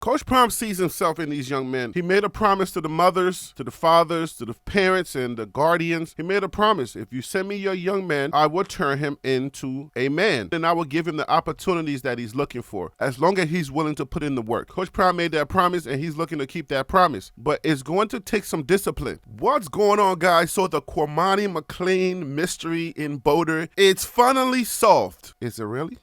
Coach Prime sees himself in these young men. He made a promise to the mothers, to the fathers, to the parents, and the guardians. He made a promise. If you send me your young man, I will turn him into a man. And I will give him the opportunities that he's looking for, as long as he's willing to put in the work. Coach Prime made that promise, and he's looking to keep that promise. But it's going to take some discipline. What's going on, guys? So the Cormani McLean mystery in Boulder, it's finally solved. Is it really?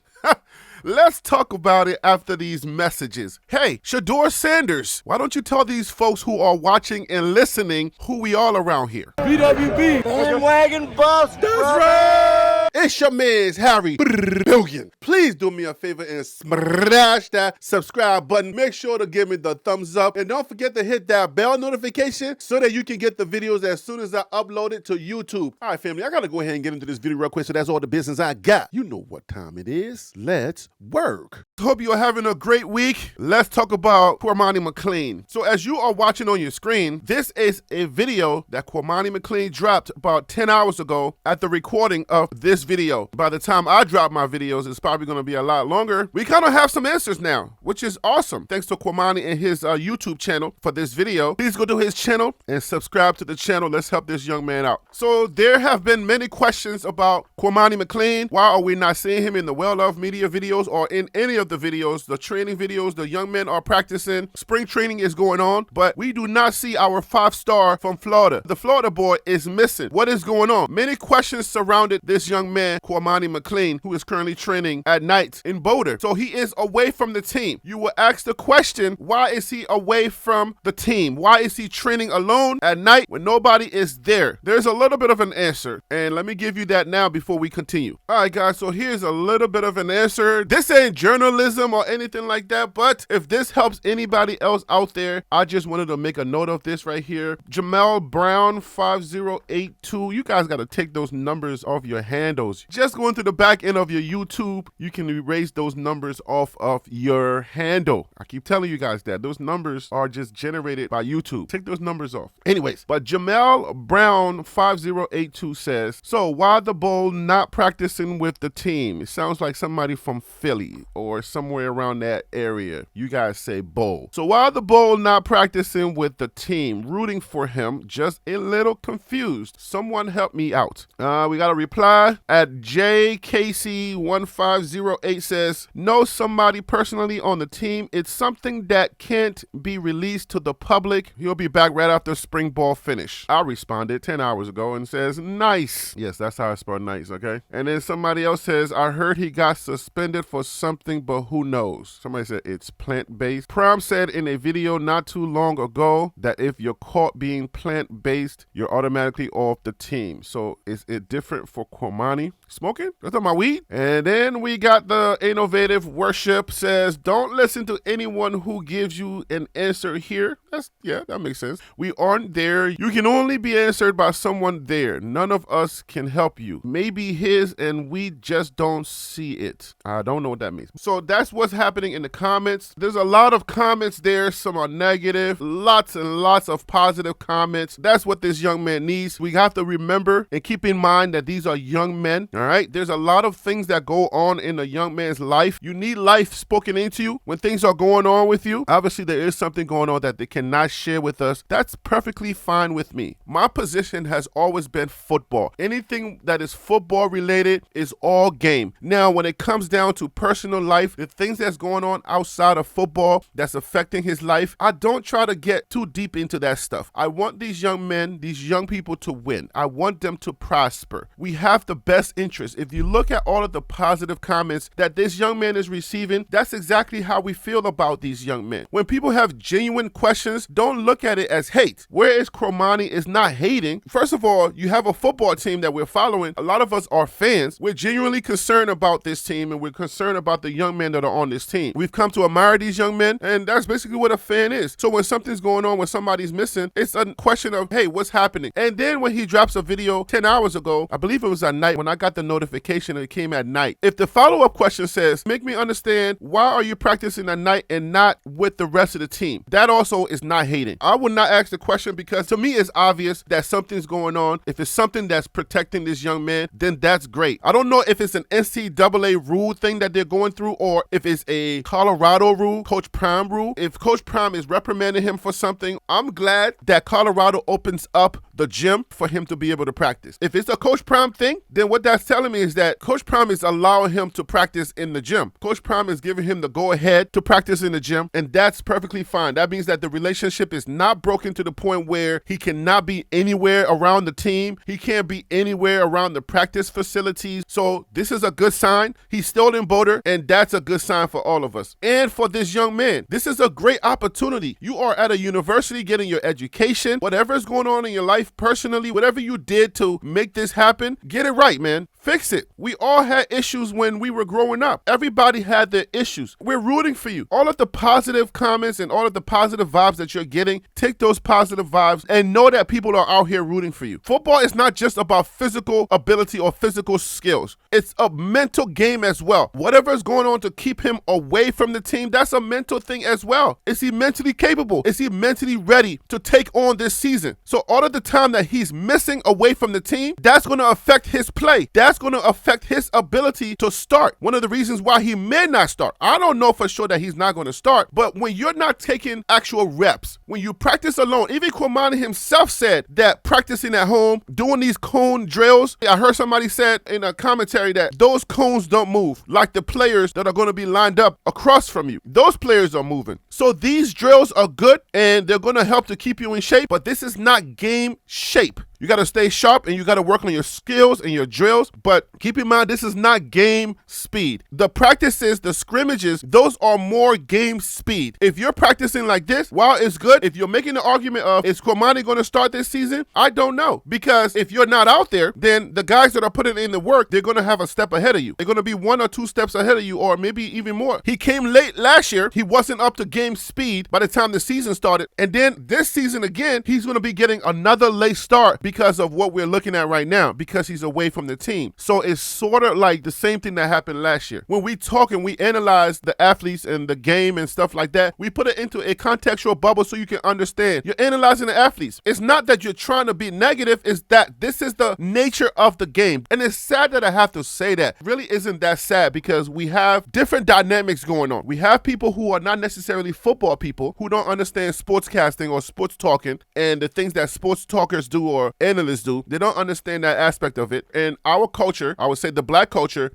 Let's talk about it after these messages. Hey, Shador Sanders, why don't you tell these folks who are watching and listening who we all around here? BWB. Bandwagon bus. That's right. It's your man's Harry Billion. Please do me a favor and smash that subscribe button. Make sure to give me the thumbs up. And don't forget to hit that bell notification so that you can get the videos as soon as I upload it to YouTube. All right, family, I got to go ahead and get into this video real quick, so that's all the business I got. You know what time it is. Let's work. Hope you're having a great week. Let's talk about Cormani McLean. So as you are watching on your screen, this is a video that Cormani McLean dropped about 10 hours ago at the recording of this video. By the time I drop my videos, it's probably going to be a lot longer. We kind of have some answers now, which is awesome. Thanks to Cormani and his YouTube channel for this video. Please go to his channel and subscribe to the channel. Let's help this young man out. So there have been many questions about Cormani McLean. Why are we not seeing him in the well-loved media videos or in any of the videos, the training videos? The young men are practicing. Spring training is going on, but we do not see our 5-star from Florida. The Florida boy is missing. What is going on? Many questions surrounded this young man, Cormani McLean, who is currently training at night in Boulder. So he is away from the team. You will ask the question, why is he away from the team? Why is he training alone at night when nobody is there? There's a little bit of an answer, and let me give you that now before we continue. All right, guys, so here's a little bit of an answer. This ain't journalism or anything like that, but if this helps anybody else out there, I just wanted to make a note of this right here. Jamel Brown 5082, you guys got to take those numbers off your handles. Just going to the back end of your YouTube, you can erase those numbers off of your handle. I keep telling you guys that those numbers are just generated by YouTube. Take those numbers off. Anyways, but Jamel Brown 5082 says, so why the Bull not practicing with the team? It sounds like somebody from Philly or somewhere around that area. You guys say Bull. So why the Bull not practicing with the team? Rooting for him, just a little confused. Someone help me out. We got a reply at JKC1508 says, know somebody personally on the team. It's something that can't be released to the public. He'll be back right after spring ball finish. I responded 10 hours ago and says, nice. Yes, that's how I spell nice, okay? And then somebody else says, I heard he got suspended for something, but who knows? Somebody said it's plant-based. Prom said in a video not too long ago that if you're caught being plant-based, you're automatically off the team. So is it different for Cormani? Smoking? That's talking about weed? And then we got the innovative worship says, don't listen to anyone who gives you an answer here. Yeah, that makes sense. We aren't there. You can only be answered by someone there. None of us can help you. Maybe his and we just don't see it. I don't know what that means. So that's what's happening in the comments. There's a lot of comments there. Some are negative, lots and lots of positive comments. That's what this young man needs. We have to remember and keep in mind that these are young men. All right. There's a lot of things that go on in a young man's life. You need life spoken into you when things are going on with you. Obviously, there is something going on that they cannot share with us. That's perfectly fine with me. My position has always been football. Anything that is football related is all game. Now, when it comes down to personal life, the things that's going on outside of football that's affecting his life, I don't try to get too deep into that stuff. I want these young men, these young people to win. I want them to prosper. We have the best interest. If you look at all of the positive comments that this young man is receiving, that's exactly how we feel about these young men. When people have genuine questions, don't look at it as hate. Whereas Cormani is not hating. First of all, you have a football team that we're following. A lot of us are fans. We're genuinely concerned about this team, and we're concerned about the young men that are on this team. We've come to admire these young men, and that's basically what a fan is. So when something's going on, when somebody's missing, it's a question of, hey, what's happening? And then when he drops a video 10 hours ago, I believe it was at night when I got the notification, it came at night. If the follow-up question says, make me understand, why are you practicing at night and not with the rest of the team? That also is is not hating. I would not ask the question because to me it's obvious that something's going on. If it's something that's protecting this young man, then that's great. I don't know if it's an NCAA rule thing that they're going through or if it's a Colorado rule, Coach Prime rule. If Coach Prime is reprimanding him for something, I'm glad that Colorado opens up the gym for him to be able to practice. If it's a Coach Prime thing, then what that's telling me is that Coach Prime is allowing him to practice in the gym. Coach Prime is giving him the go-ahead to practice in the gym, and that's perfectly fine. That means that the relationship is not broken to the point where he cannot be anywhere around the team. He can't be anywhere around the practice facilities. So this is a good sign. He's still in Boulder, and that's a good sign for all of us. And for this young man, this is a great opportunity. You are at a university getting your education. Whatever is going on in your life personally, whatever you did to make this happen, get it right, man. Fix it. We all had issues when we were growing up. Everybody had their issues. We're rooting for you. All of the positive comments and all of the positive vibes that you're getting, take those positive vibes and know that people are out here rooting for you. Football is not just about physical ability or physical skills. It's a mental game as well. Whatever is going on to keep him away from the team, that's a mental thing as well. Is he mentally capable? Is he mentally ready to take on this season? So all of the time that he's missing away from the team, that's going to affect his play. That's going to affect his ability to start. One of the reasons why he may not start. I don't know for sure that he's not going to start, but when you're not taking actual reps, when you practice alone, even Cormani himself said that practicing at home, doing these cone drills, I heard somebody said in a commentary that those cones don't move like the players that are going to be lined up across from you. Those players are moving. So these drills are good and they're going to help to keep you in shape, but this is not game shape. You got to stay sharp and you got to work on your skills and your drills. But keep in mind, this is not game speed. The practices, the scrimmages, those are more game speed. If you're practicing like this, while it's good, if you're making the argument of, is Cormani going to start this season? I don't know. Because if you're not out there, then the guys that are putting in the work, they're going to have a step ahead of you. They're going to be 1 or 2 steps ahead of you, or maybe even more. He came late last year. He wasn't up to game speed by the time the season started. And then this season again, he's going to be getting another late start because of what we're looking at right now, because he's away from the team. So it's sort of like the same thing that happened last year. When we talk and we analyze the athletes and the game and stuff like that, we put it into a contextual bubble so you can understand. You're analyzing the athletes. It's not that you're trying to be negative, it's that this is the nature of the game. And it's sad that I have to say that. It really isn't that sad because we have different dynamics going on. We have people who are not necessarily football people who don't understand sportscasting or sports talking and the things that sports talkers do or analysts do. They don't understand that aspect of it. And our culture, I would say the black culture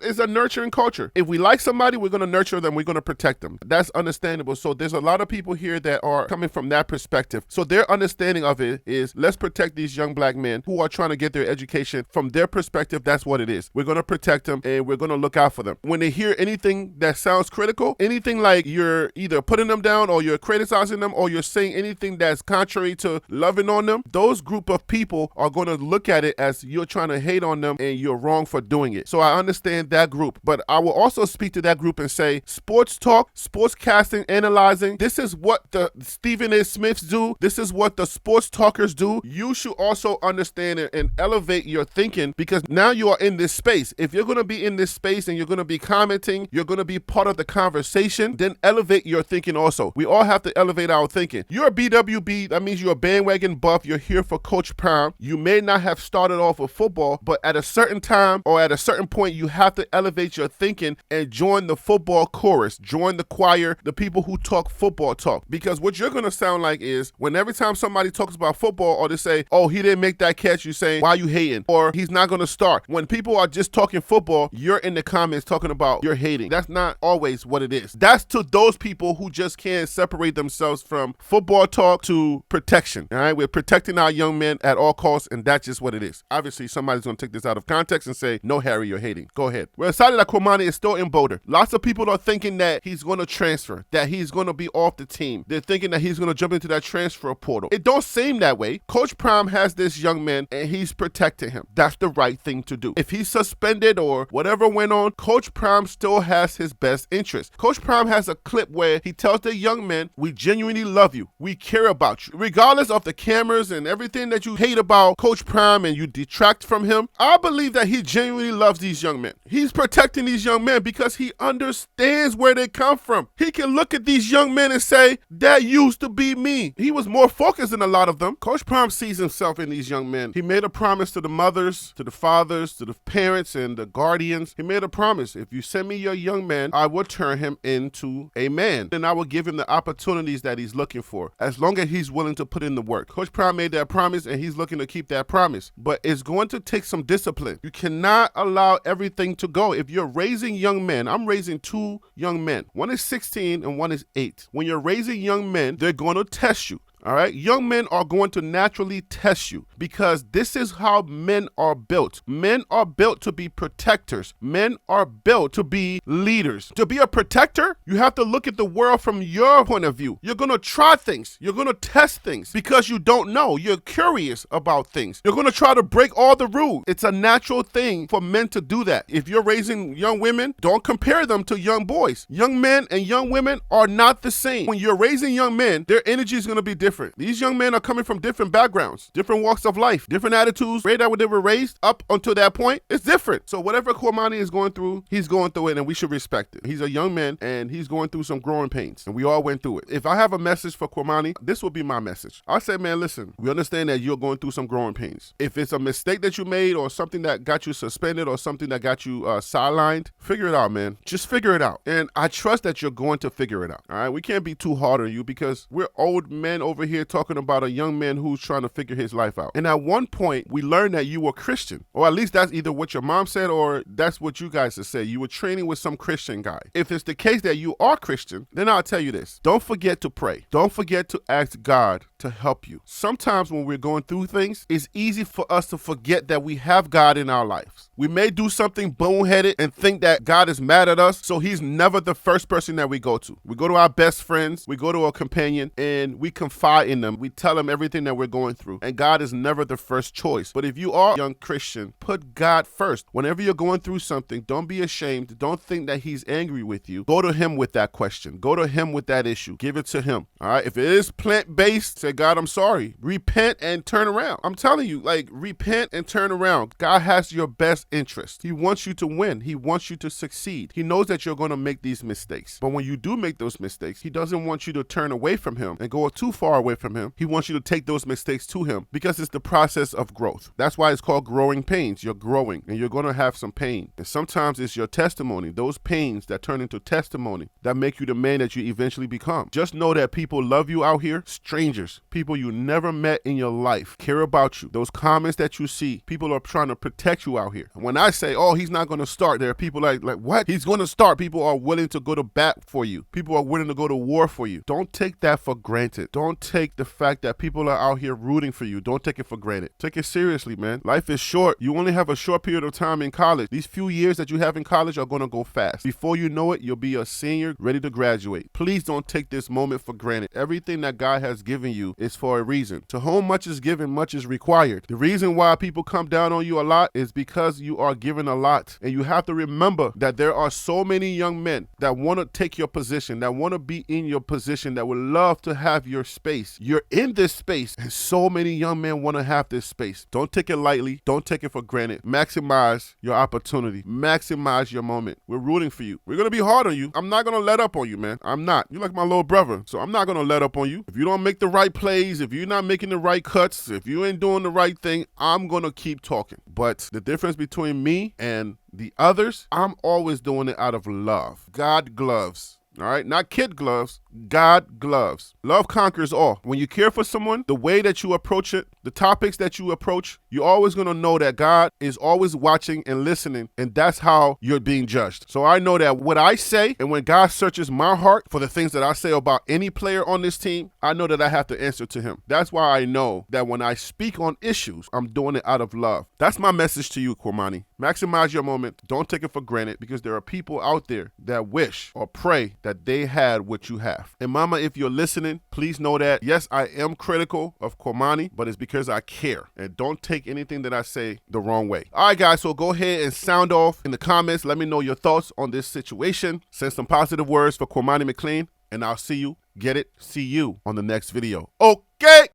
is a nurturing culture. If we like somebody, we're going to nurture them. We're going to protect them. That's understandable. So there's a lot of people here that are coming from that perspective. So their understanding of it is, let's protect these young black men who are trying to get their education. From their perspective, that's what it is. We're going to protect them and we're going to look out for them. When they hear anything that sounds critical, anything like you're either putting them down or you're criticizing them or you're saying anything that's contrary to loving on them, those group of people are going to look at it as you're trying to hate on them and you're wrong for doing it. So I understand that group, but I will also speak to that group and say, sports talk, sports casting, analyzing, this is what the Stephen A. Smiths do. This is what the sports talkers do. You should also understand it and elevate your thinking, because now you are in this space. If you're going to be in this space and you're going to be commenting, you're going to be part of the conversation, then elevate your thinking also. We all have to elevate our thinking. You're a BWB, that means you're a bandwagon buff. You're here for Coach Prime. You may not have started off with football, but at a certain time or at a certain point, you have to elevate your thinking and join the football chorus, join the choir, the people who talk football talk. Because what you're going to sound like is, when every time somebody talks about football or they say, oh, he didn't make that catch, you saying, why are you hating? Or he's not going to start. When people are just talking football, you're in the comments talking about you're hating. That's not always what it is. That's to those people who just can't separate themselves from football talk to protection. All right, we're protecting our young men at all costs, and that's just what it is. Obviously, somebody's going to take this out of context and say, no, Harry, you're hating. Go ahead. We're excited that Cormani is still in Boulder. Lots of people are thinking that he's going to transfer, that he's going to be off the team. They're thinking that he's going to jump into that transfer portal. It don't seem that way. Coach Prime has this young man, and he's protecting him. That's the right thing to do. If he's suspended or whatever went on, Coach Prime still has his best interest. Coach Prime has a clip where he tells the young men, we genuinely love you. We care about you. Regardless of the cameras and everything everything that you hate about Coach Prime and you detract from him, I believe that he genuinely loves these young men. He's protecting these young men because he understands where they come from. He can look at these young men and say, that used to be me. He was more focused than a lot of them. Coach Prime sees himself in these young men. He made a promise to the mothers, to the fathers, to the parents, and the guardians. He made a promise. If you send me your young man, I will turn him into a man. And I will give him the opportunities that he's looking for, as long as he's willing to put in the work. Coach Prime made that promise, and he's looking to keep that promise. But it's going to take some discipline. You cannot allow everything to go. If you're raising young men, I'm raising 2 young men. One is 16 and one is 8. When you're raising young men, they're going to test you. All right. Young men are going to naturally test you because this is how men are built. Men are built to be protectors. Men are built to be leaders. To be a protector, you have to look at the world from your point of view. You're going to try things. You're going to test things because you don't know. You're curious about things. You're going to try to break all the rules. It's a natural thing for men to do that. If you're raising young women, don't compare them to young boys. Young men and young women are not the same. When you're raising young men, their energy is going to be different. These young men are coming from different backgrounds, different walks of life, different attitudes. Right that they were raised up until that point, it's different. So whatever Cormani is going through, he's going through it, and we should respect it. He's a young man, and he's going through some growing pains, and we all went through it. If I have a message for Cormani, this will be my message. I say, man, listen, we understand that you're going through some growing pains. If it's a mistake that you made or something that got you suspended or something that got you sidelined, figure it out, man. Just figure it out. And I trust that you're going to figure it out. All right. We can't be too hard on you because we're old men over here talking about a young man who's trying to figure his life out. And at one point, we learned that you were Christian, or at least that's either what your mom said or that's what you guys have said. You were training with some Christian guy. If it's the case that you are Christian, then I'll tell you this. Don't forget to pray. Don't forget to ask God to help you. Sometimes when we're going through things, it's easy for us to forget that we have God in our lives. We may do something boneheaded and think that God is mad at us, so he's never the first person that we go to. We go to our best friends, we go to a companion, and we confide in them. We tell them everything that we're going through, and God is never the first choice. But if you are a young Christian, put God first. Whenever you're going through something, don't be ashamed. Don't think that he's angry with you. Go to him with that question. Go to him with that issue. Give it to him. All right? If it is plant-based, say, God, I'm sorry. Repent and turn around. I'm telling you, repent and turn around. God has your best interest. He wants you to win. He wants you to succeed. He knows that you're going to make these mistakes. But when you do make those mistakes, he doesn't want you to turn away from him and go too far away from him. He wants you to take those mistakes to him because it's the process of growth. That's why it's called growing pains. You're growing and you're going to have some pain. And sometimes it's your testimony, those pains that turn into testimony that make you the man that you eventually become. Just know that people love you out here. Strangers, people you never met in your life, care about you. Those comments that you see, people are trying to protect you out here. And when I say, oh, he's not going to start, there are people like what? He's going to start. People are willing to go to bat for you. People are willing to go to war for you. Don't take that for granted. Don't take the fact that people are out here rooting for you. Don't take it for granted. Take it seriously, man. Life is short. You only have a short period of time in college. These few years that you have in college are going to go fast. Before you know it, you'll be a senior ready to graduate. Please don't take this moment for granted. Everything that God has given you is for a reason. To whom much is given, much is required. The reason why people come down on you a lot is because you are given a lot. And you have to remember that there are so many young men that want to take your position, that want to be in your position, that would love to have your space. You're in this space, and so many young men want to have this space. Don't take it lightly. Don't take it for granted. Maximize your opportunity. Maximize your moment. We're rooting for you. We're going to be hard on you. I'm not going to let up on you, man. I'm not. You're like my little brother, so I'm not going to let up on you. If you don't make the right plays, if you're not making the right cuts, if you ain't doing the right thing, I'm going to keep talking. But the difference between me and the others, I'm always doing it out of love. God gloves. All right, not kid gloves, God gloves. Love conquers all. When you care for someone, the way that you approach it, the topics that you approach, you're always going to know that God is always watching and listening, and that's how you're being judged. So I know that what I say, and when God searches my heart for the things that I say about any player on this team, I know that I have to answer to him. That's why I know that when I speak on issues, I'm doing it out of love. That's my message to you, Cormani. Maximize your moment. Don't take it for granted because there are people out there that wish or pray that they had what you have. And mama, if you're listening, please know that, yes, I am critical of Cormani, but it's because I care. And don't take anything that I say the wrong way. All right, guys, so go ahead and sound off in the comments. Let me know your thoughts on this situation. Send some positive words for Cormani McLean, and I'll see you, get it, see you on the next video. Okay.